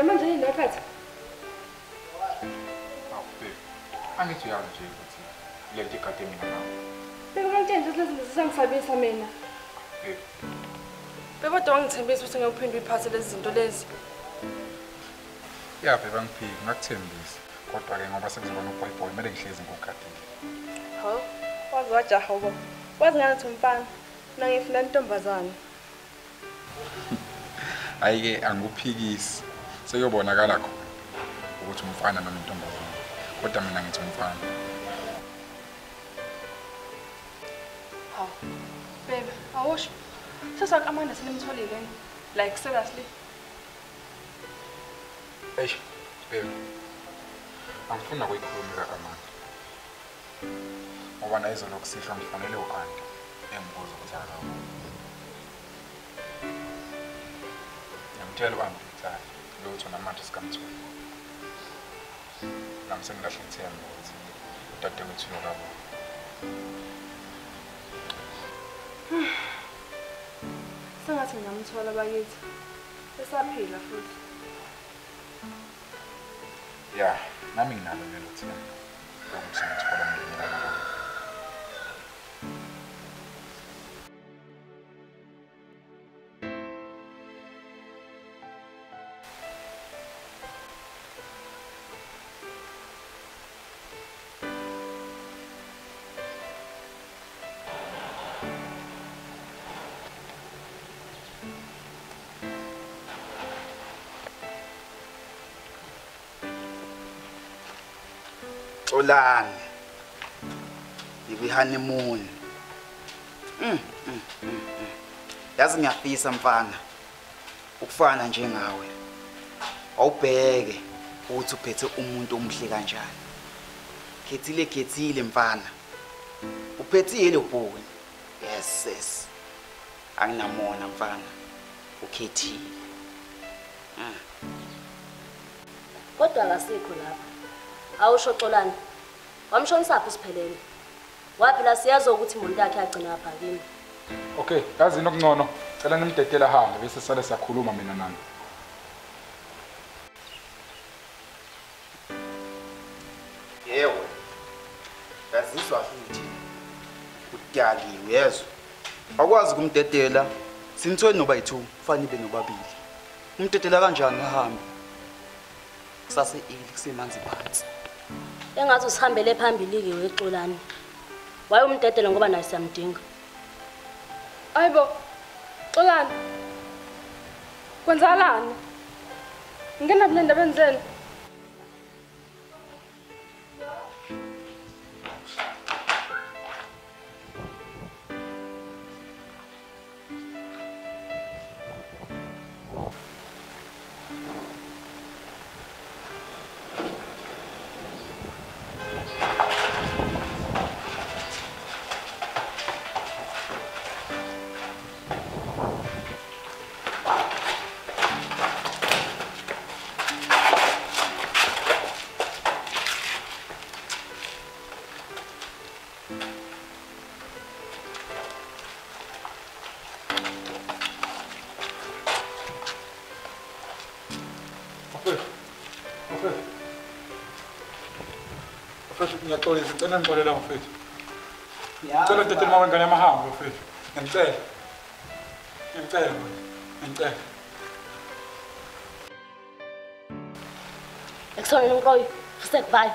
manje yini ephethe? Angithi uyazi nje ukuthi lento igade mina nawe. Bekungangitshela ukuthi lezi zinto zisangisabisa mina. Bekodwa wangithembisa ukuthi ngiyophinde uyiphathe lezi zinto lezi. Ya beba ngiphiki ngakuthembisa. Kodwa ke ngoba sekuzobona uboyboy kumele ngihlezi ngokugadile. Hawu, wazi wajaha ubo. Wazi ngathi umfana, mina ngifuna intombazane. Hayi-ke angikuphikisi. Sekuyobonakala khona ukuthi umfana noma intombazane. Kodwa mina ngithi umfana. Hawu, babe, awusho. Sesake Amanda sinimtholile ni? Like seriously? Eish, babe. Angifuna kuyikhuluma ka-Amanda. Ngoba naye izolo kusihla ngifanele u-anti engibuza ukuthi akakho. Ngiyamtshela u-anti ukuthi lutho namanje sikamtholi. Nami sengilahle ithemba ukuthi udadewethu uyokabo. Sengathi ngingamthola bakithi. Esaphila futhi. Ya, nami nginalo lelo themba lokuthi ngithola umlingana nawe. Olani. Honeymoon. Yazi ngiyafisa mfana ukufana njengawe. Awubheke ukuthi uphethe umuntu omhle kanjani. Khethile mfana. Uphethile ubhuku. Yes. Anginamona mfana. Ukhethile. Kodwa akasikho lapha. Awusho Xolani. Wamshonisaphi siphelele? Wapi la siyazi ukuthi umuntu yakhe yagcina lapha kimi. Okay, yazi nokungcono. Cela nimdedela hambe bese sale siyakhuluma mina nani. Yewe. Yaziswa futhi. Udyaliwe yezwa. Akwazi kumdedela. Sinithweni noba yi2, kufanele ibe nobabili. Umdedela kanjani ahambe? Kusase kusemanzi phansi. Engathi usihambele phambili ke weXolani. Waye umdedela ngoba naye siyamdinga. Ayibo. Xolani. Kwenzakalani? Ngena kule ndaba enzeni? Ngiyaqolisa ngicela ngixolela mfethu. Ngicela udedela mama ngane yamahambo mfethu. Ngicela. Eksona nomqoyi, fuse bye.